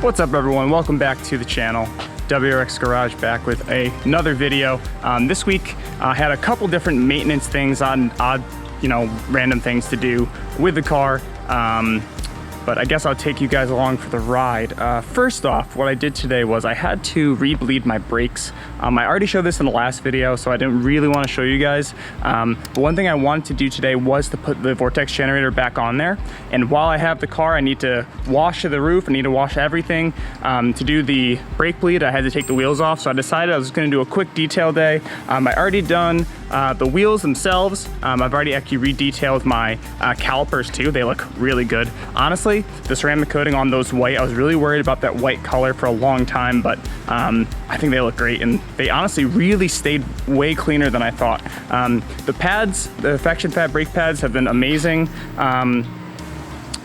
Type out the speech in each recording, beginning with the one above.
What's up everyone, welcome back to the channel. WRX Garage back with another video. This week I had a couple different maintenance things on odd, random things to do with the car. But I guess I'll take you guys along for the ride. First off, what I did today was I had to re-bleed my brakes. I already showed this in the last video, so I didn't really want to show you guys. But one thing I wanted to do today was to put the vortex generator back on there. And while I have the car, I need to wash the roof, I need to wash everything. To do the brake bleed, I had to take the wheels off, so I decided I was going to do a quick detail day. I already done the wheels themselves. I've already actually re-detailed my calipers too. They look really good. Honestly, the ceramic coating on those white, I was really worried about that white color for a long time, but I think they look great, and they honestly really stayed way cleaner than I thought. The pads, the Affection Pad brake pads have been amazing.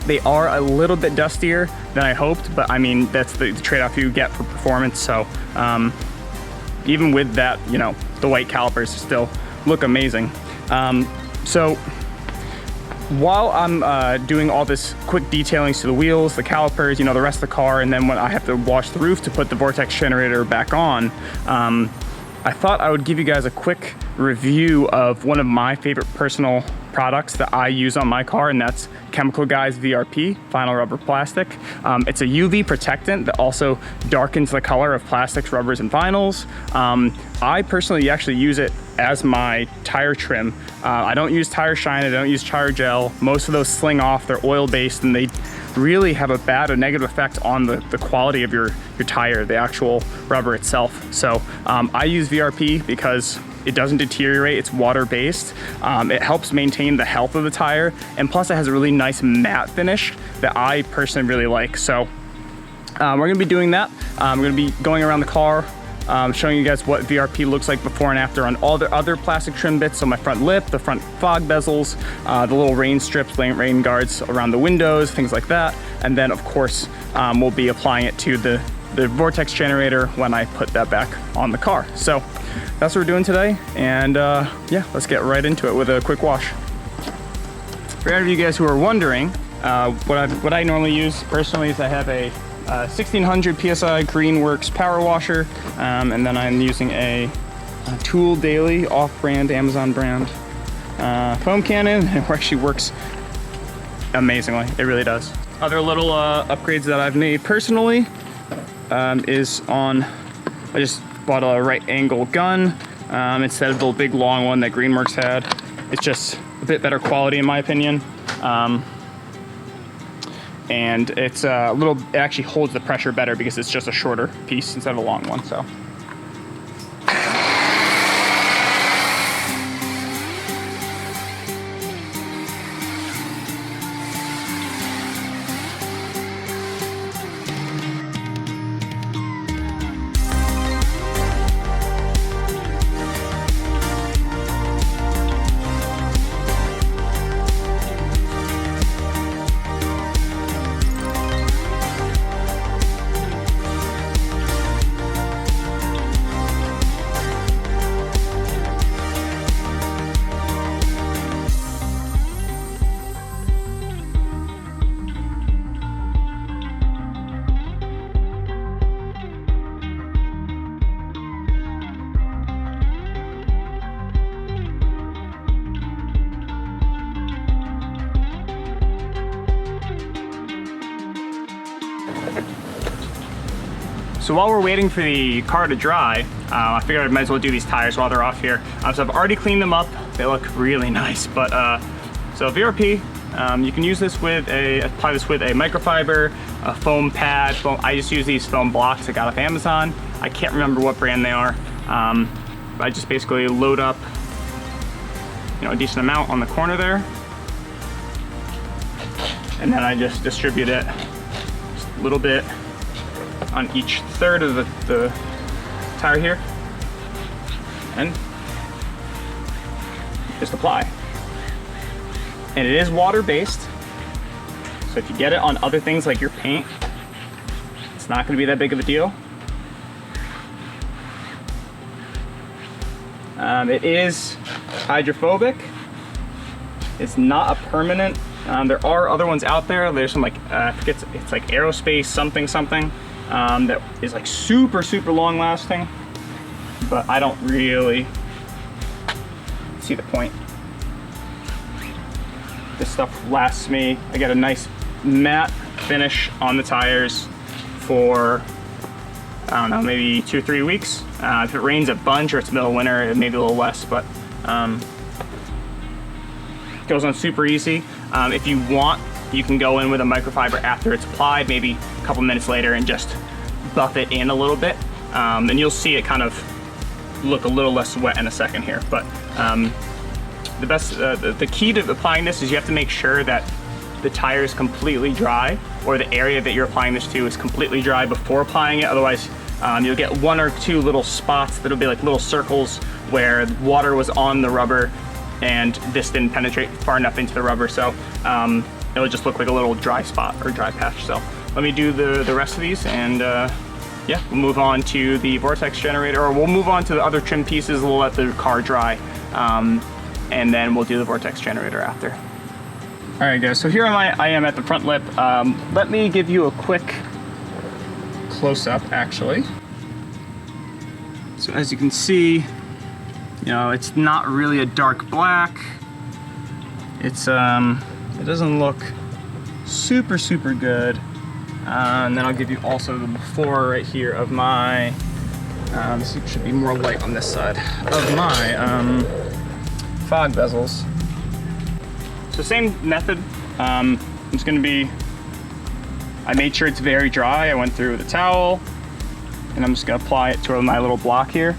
They are a little bit dustier than I hoped, but I mean, that's the trade-off you get for performance. So even with that, the white calipers still look amazing. So while I'm doing all this quick detailings to the wheels, the calipers, the rest of the car, and then when I have to wash the roof to put the vortex generator back on, I thought I would give you guys a quick review of one of my favorite personal products that I use on my car, and that's Chemical Guys VRP, vinyl rubber plastic. It's a UV protectant that also darkens the color of plastics, rubbers, and vinyls. I personally actually use it as my tire trim. I don't use tire shine, I don't use tire gel. Most of those sling off, they're oil-based, and they really have a negative effect on the quality of your tire, the actual rubber itself. So I use VRP because it doesn't deteriorate, it's water-based. It helps maintain the health of the tire, and plus it has a really nice matte finish that I personally really like. So we're gonna be doing that. I'm gonna be going around the car, showing you guys what VRP looks like before and after on all the other plastic trim bits. So my front lip, the front fog bezels, the little rain strips, rain guards around the windows, things like that. And then of course, we'll be applying it to the vortex generator when I put that back on the car. So that's what we're doing today. And yeah, let's get right into it with a quick wash. For any of you guys who are wondering, what I normally use personally is I have a 1600 PSI Greenworks power washer, and then I'm using a Tool Daily off-brand, Amazon brand foam cannon. It actually works amazingly, it really does. Other little upgrades that I've made personally is I just bought a right angle gun instead of the big long one that Greenworks had. It's just a bit better quality in my opinion. And it's it actually holds the pressure better because it's just a shorter piece instead of a long one. So. So while we're waiting for the car to dry, I figured I might as well do these tires while they're off here. So I've already cleaned them up. They look really nice, but so VRP, you can use this with apply this with a microfiber, a foam pad. I just use these foam blocks I got off Amazon. I can't remember what brand they are. I just basically load up, a decent amount on the corner there, and then I just distribute it just a little bit on each third of the tire here, and just apply. And it is water-based, so if you get it on other things like your paint, it's not going to be that big of a deal. It is hydrophobic. It's not a permanent There are other ones out there. There's some like, I forget, it's like aerospace something that is like super long lasting, but I don't really see the point. This stuff lasts me. I get a nice matte finish on the tires for, I don't know, maybe 2 or 3 weeks. If it rains a bunch or it's middle of winter, it may be a little less, but it goes on super easy. If you want, you can go in with a microfiber after it's applied, maybe a couple minutes later, and just buff it in a little bit. And you'll see it kind of look a little less wet in a second here. But the key to applying this is you have to make sure that the tire is completely dry, or the area that you're applying this to is completely dry before applying it. Otherwise, you'll get 1 or 2 little spots that'll be like little circles where water was on the rubber and this didn't penetrate far enough into the rubber, so it'll just look like a little dry spot or dry patch. So let me do the rest of these, and yeah, we'll move on to the vortex generator, or we'll move on to the other trim pieces. We'll let the car dry, and then we'll do the vortex generator after. All right, guys, so here I am at the front lip. Let me give you a quick close-up, actually. So as you can see, you know, it's not really a dark black. It's it doesn't look super good. And then I'll give you also the before right here of my, this should be more light on this side, of my fog bezels. So same method. It's gonna be, I made sure it's very dry. I went through with a towel, and I'm just gonna apply it to my little block here.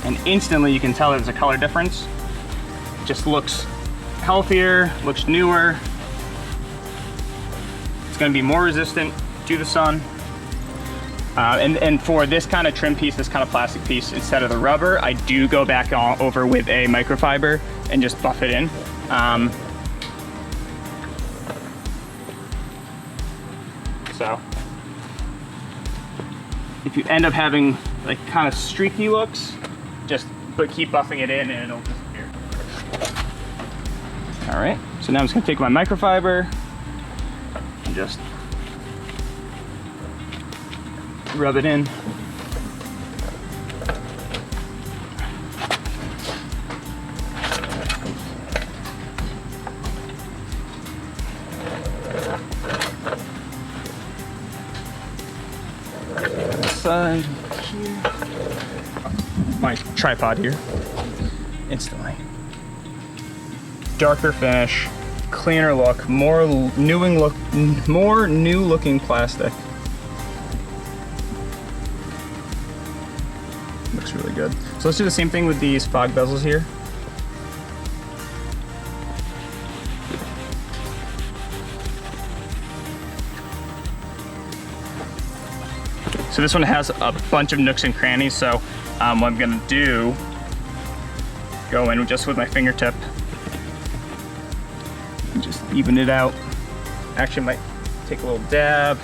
And instantly you can tell there's a color difference. It just looks healthier, looks newer. It's gonna be more resistant to the sun. And for this kind of trim piece, this kind of plastic piece, instead of the rubber, I do go back over with a microfiber and just buff it in. So if you end up having like kind of streaky looks, but keep buffing it in and it'll disappear. All right, so now I'm just gonna take my microfiber and just rub it in. Side here. My tripod here. Instantly. Darker finish, cleaner look, more new looking plastic. Looks really good. So let's do the same thing with these fog bezels here. So this one has a bunch of nooks and crannies, so what I'm gonna do, go in just with my fingertip and just even it out. Actually, I might take a little dab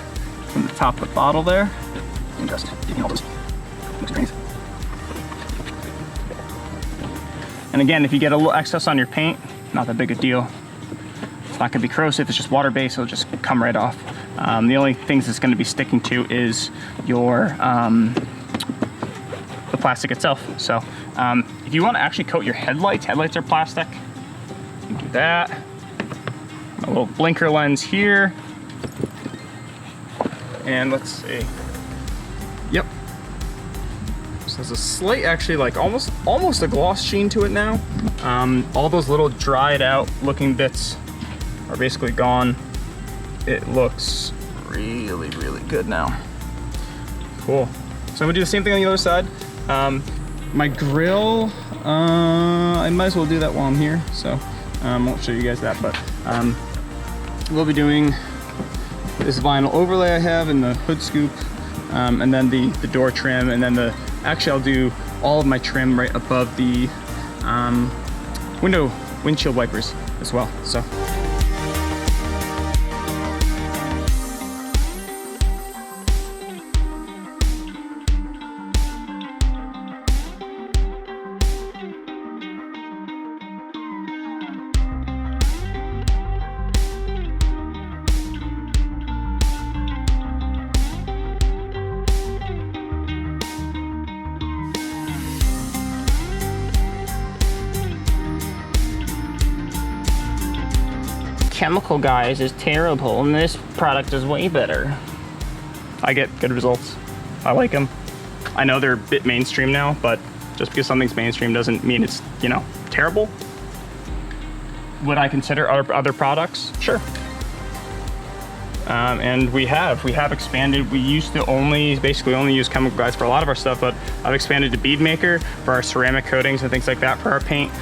from the top of the bottle there and just give me all those nooks and crannies. And again, if you get a little excess on your paint, not that big a deal. It's not gonna be corrosive, it's just water-based, it'll just come right off. The only things it's gonna be sticking to is your, the plastic itself. So if you wanna actually coat your headlights are plastic, you can do that. A little blinker lens here. And let's see, yep. So there's a slight, actually like almost a gloss sheen to it now. All those little dried out looking bits are basically gone. It looks really good now. Cool. So I'm gonna do the same thing on the other side. My grill, I might as well do that while I'm here. So I won't show you guys that, but we'll be doing this vinyl overlay I have in the hood scoop, and then the door trim, and then actually I'll do all of my trim right above the windshield wipers as well. So. Chemical Guys is terrible and this product is way better. I get good results. I like them. I know they're a bit mainstream now, but just because something's mainstream doesn't mean it's, you know, terrible. Would I consider other products? Sure. And we have expanded. We used to basically only use Chemical Guys for a lot of our stuff, but I've expanded to bead maker for our ceramic coatings and things like that, for our paint,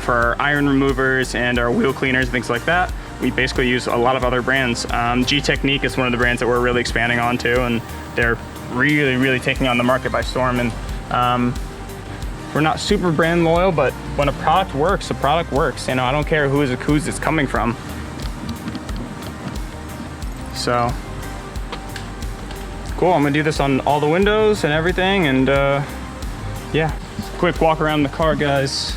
for our iron removers and our wheel cleaners and things like that. We basically use a lot of other brands. G-Technique is one of the brands that we're really expanding onto, and they're really taking on the market by storm. And we're not super brand loyal, but when a product works, the product works. You know, I don't care whose it's coming from. So cool. I'm gonna do this on all the windows and everything, and yeah, quick walk around the car, guys.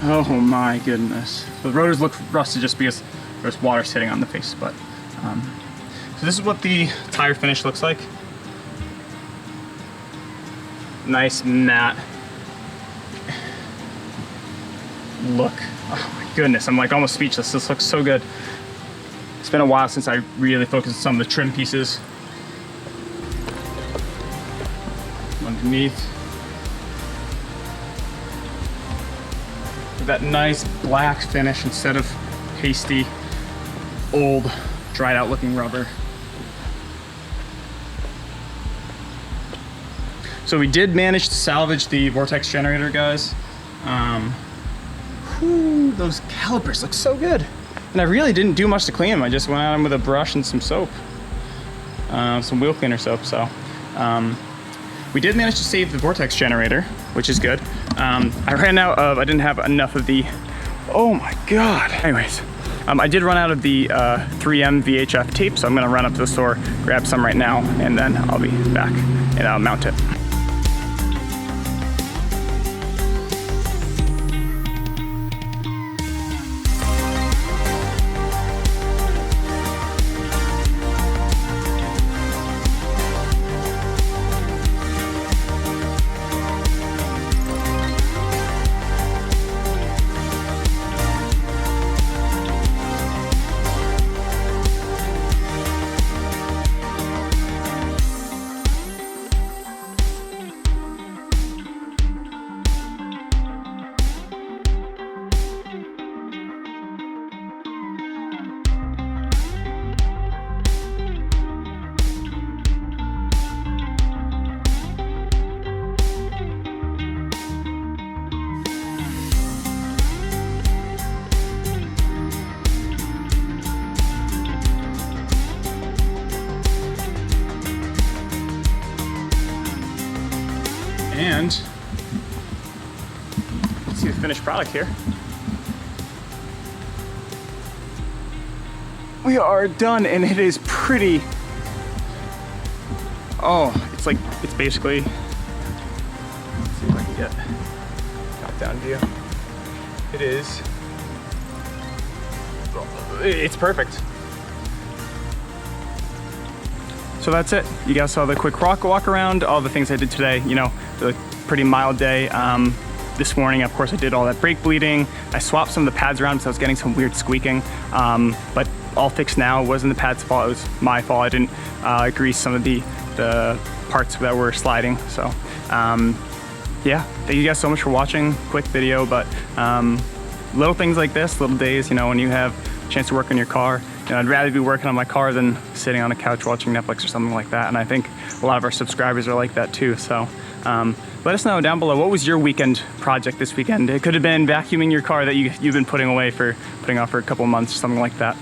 Oh my goodness, the rotors look rusted just because there's water sitting on the face, but so this is what the tire finish looks like. Nice matte look. Oh my goodness, I'm like almost speechless. This looks so good. It's been a while since I really focused on some of the trim pieces. Underneath. With that nice black finish instead of pasty, old, dried out looking rubber. So we did manage to salvage the vortex generator, guys. Those calipers look so good. And I really didn't do much to clean them. I just went at them with a brush and some soap, some wheel cleaner soap. So we did manage to save the vortex generator, which is good. I ran out of, I didn't have enough of the, oh my God. Anyways, I did run out of the 3M VHF tape, so I'm gonna run up to the store, grab some right now, and then I'll be back and I'll mount it. And let's see the finished product here. We are done, and it is pretty. Oh, it's basically, let's see if I can get top down view. It is, it's perfect. So that's it. You guys saw the quick walk around, all the things I did today. You know, the pretty mild day. This morning, of course, I did all that brake bleeding. I swapped some of the pads around because I was getting some weird squeaking. But all fixed now. It wasn't the pad's fault, it was my fault. I didn't grease some of the parts that were sliding. So yeah, thank you guys so much for watching. Quick video, but little things like this, little days, you know, when you have a chance to work on your car. You know, I'd rather be working on my car than sitting on a couch watching Netflix or something like that. And I think a lot of our subscribers are like that too. So let us know down below, what was your weekend project this weekend? It could have been vacuuming your car that you've been putting off for a couple of months or something like that.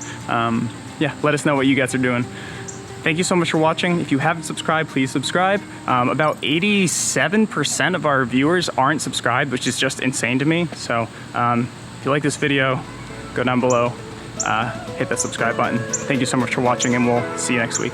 Yeah, let us know what you guys are doing. Thank you so much for watching. If you haven't subscribed, please subscribe. About 87% of our viewers aren't subscribed, which is just insane to me. So if you like this video, go down below, hit that subscribe button. Thank you so much for watching, and we'll see you next week.